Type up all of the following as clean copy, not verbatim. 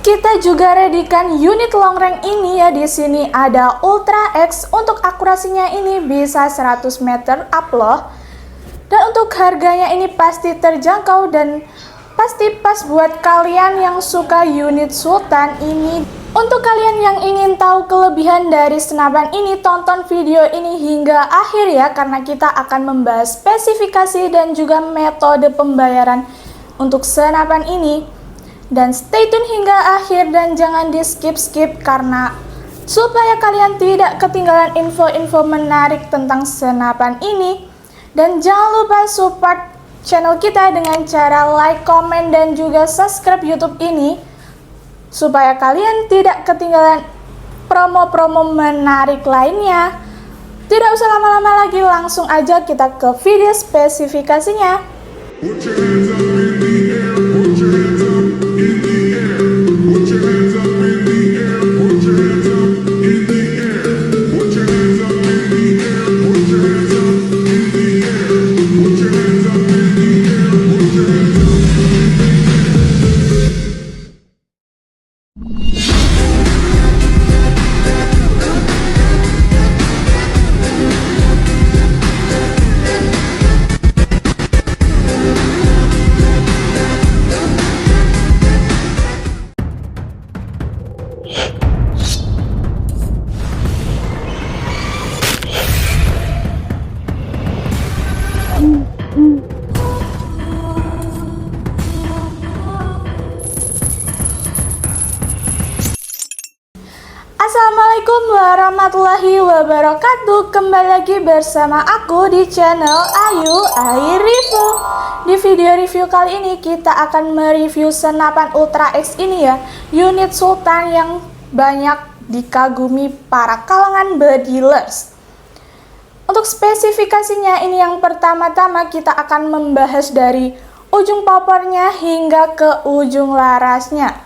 Kita juga readykan unit long range ini ya. Di sini ada Ultra X, untuk akurasinya ini bisa 100 meter up loh. Dan untuk harganya ini pasti terjangkau dan pasti pas buat kalian yang suka unit Sultan ini. Untuk kalian yang ingin tahu kelebihan dari senapan ini, tonton video ini hingga akhir ya, karena kita akan membahas spesifikasi dan juga metode pembayaran untuk senapan ini. Dan stay tune hingga akhir dan jangan di skip-skip karena supaya kalian tidak ketinggalan info-info menarik tentang senapan ini. Dan jangan lupa support channel kita dengan cara like, komen, dan juga subscribe YouTube ini supaya kalian tidak ketinggalan promo-promo menarik lainnya. Tidak usah lama-lama lagi, langsung aja kita ke video spesifikasinya. Assalamualaikum warahmatullahi wabarakatuh. Kembali lagi bersama aku di channel Ayu Ai Review. Di video review kali ini kita akan mereview senapan Ultra X ini ya, unit Sultan yang banyak dikagumi para kalangan bedilers. Untuk spesifikasinya ini, yang pertama-tama kita akan membahas dari ujung popornya hingga ke ujung larasnya.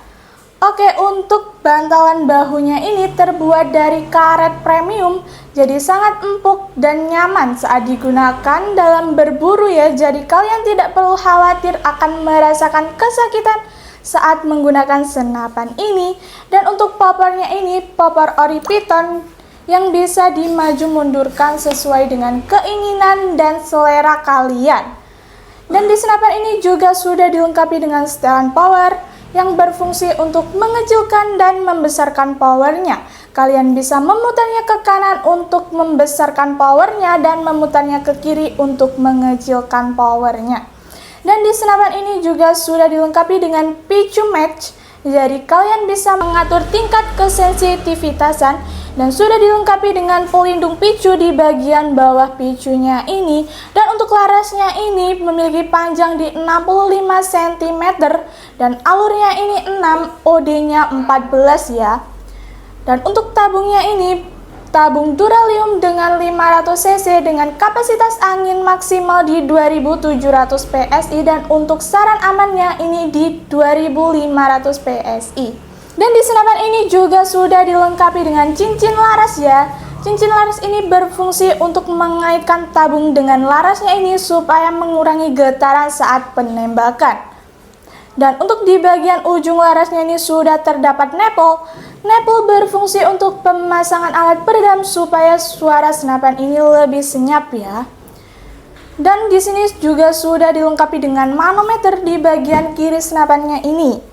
Oke, untuk bantalan bahunya ini terbuat dari karet premium, jadi sangat empuk dan nyaman saat digunakan dalam berburu ya. Jadi kalian tidak perlu khawatir akan merasakan kesakitan saat menggunakan senapan ini. Dan untuk popornya ini, popor ori piton yang bisa dimaju mundurkan sesuai dengan keinginan dan selera kalian. Dan di senapan ini juga sudah dilengkapi dengan setelan power yang berfungsi untuk mengecilkan dan membesarkan powernya. Kalian bisa memutarnya ke kanan untuk membesarkan powernya dan memutarnya ke kiri untuk mengecilkan powernya. Dan di senapan ini juga sudah dilengkapi dengan picu match, jadi kalian bisa mengatur tingkat kesensitivitasan. Dan sudah dilengkapi dengan pelindung picu di bagian bawah picunya ini. Dan untuk larasnya ini memiliki panjang di 65 cm dan alurnya ini 6, OD-nya 14 ya. Dan untuk tabungnya ini tabung Duralium dengan 500 cc dengan kapasitas angin maksimal di 2700 PSI, dan untuk saran amannya ini di 2500 PSI. Dan di senapan ini juga sudah dilengkapi dengan cincin laras ya. Cincin laras ini berfungsi untuk mengaitkan tabung dengan larasnya ini supaya mengurangi getaran saat penembakan. Dan untuk di bagian ujung larasnya ini sudah terdapat nipple. Nipple berfungsi untuk pemasangan alat peredam supaya suara senapan ini lebih senyap ya. Dan di sini juga sudah dilengkapi dengan manometer di bagian kiri senapannya ini,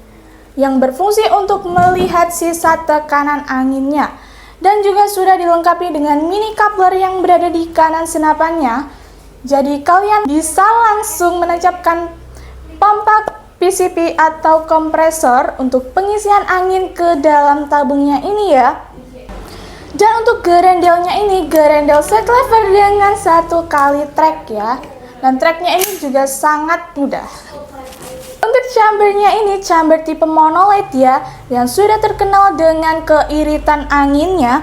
yang berfungsi untuk melihat sisa tekanan anginnya. Dan juga sudah dilengkapi dengan mini coupler yang berada di kanan senapannya. Jadi kalian bisa langsung menancapkan pompa PCP atau kompresor untuk pengisian angin ke dalam tabungnya ini ya. Dan untuk gerendelnya ini, gerendel set lever dengan 1 kali track ya. Dan tracknya ini juga sangat mudah. Untuk chambernya ini chamber tipe monolith ya, yang sudah terkenal dengan keiritan anginnya.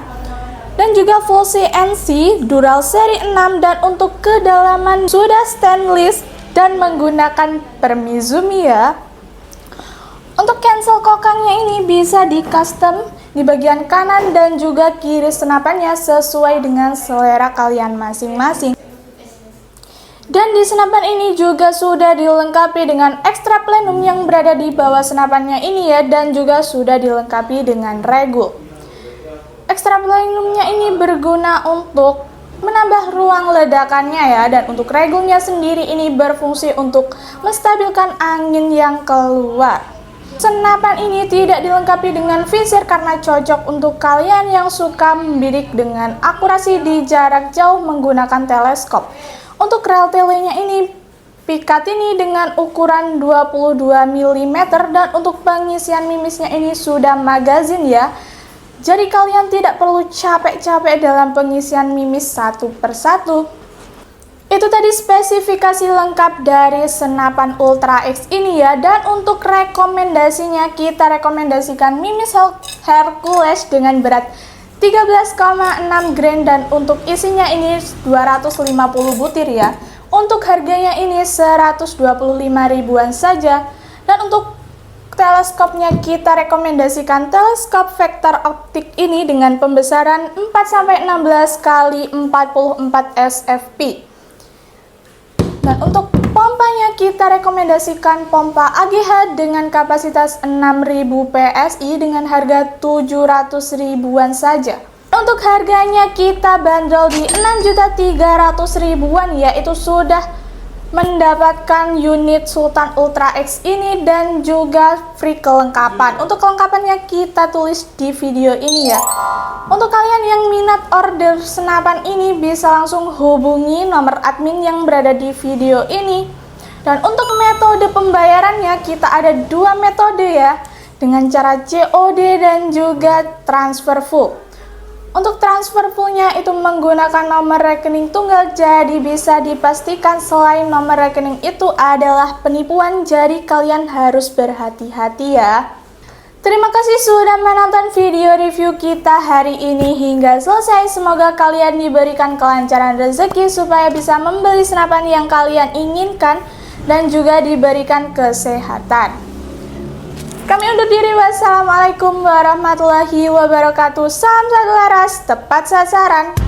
Dan juga full CNC, dural seri 6, dan untuk kedalaman sudah stainless dan menggunakan permizumi ya. Untuk cancel kokangnya ini bisa di custom di bagian kanan dan juga kiri senapannya sesuai dengan selera kalian masing-masing. Dan di senapan ini juga sudah dilengkapi dengan ekstra plenum yang berada di bawah senapannya ini ya, dan juga sudah dilengkapi dengan regul. Ekstra plenumnya ini berguna untuk menambah ruang ledakannya ya, dan untuk regulnya sendiri ini berfungsi untuk menstabilkan angin yang keluar. Senapan ini tidak dilengkapi dengan visir karena cocok untuk kalian yang suka membidik dengan akurasi di jarak jauh menggunakan teleskop. Untuk rel telenya ini pikat ini dengan ukuran 22 mm dan untuk pengisian mimisnya ini sudah magazin ya. Jadi kalian tidak perlu capek-capek dalam pengisian mimis satu persatu. Itu tadi spesifikasi lengkap dari senapan Ultra X ini ya. Dan untuk rekomendasinya kita rekomendasikan mimis Hercules dengan berat 13,6 gram dan untuk isinya ini 250 butir ya. Untuk harganya ini 125 ribuan saja. Dan untuk teleskopnya kita rekomendasikan teleskop vektor optik ini dengan pembesaran 4-16 kali 44 SFP. Dan untuk pompanya kita rekomendasikan pompa AGH dengan kapasitas 6000 PSI dengan harga 700 ribuan saja. Untuk harganya kita bandrol di 6.300.000 ribuan, yaitu sudah mendapatkan unit Sultan Ultra X ini dan juga free kelengkapan. Untuk kelengkapannya kita tulis di video ini ya. Untuk kalian yang minat order senapan ini bisa langsung hubungi nomor admin yang berada di video ini. Dan untuk metode pembayarannya kita ada dua metode ya, dengan cara COD dan juga transfer full. Untuk transfer fullnya itu menggunakan nomor rekening tunggal, jadi bisa dipastikan selain nomor rekening itu adalah penipuan, jadi kalian harus berhati-hati ya. Terima kasih sudah menonton video review kita hari ini hingga selesai. Semoga kalian diberikan kelancaran rezeki supaya bisa membeli senapan yang kalian inginkan dan juga diberikan kesehatan. Kami undur diri, wassalamualaikum warahmatullahi wabarakatuh. Salam satu laras, tepat sasaran.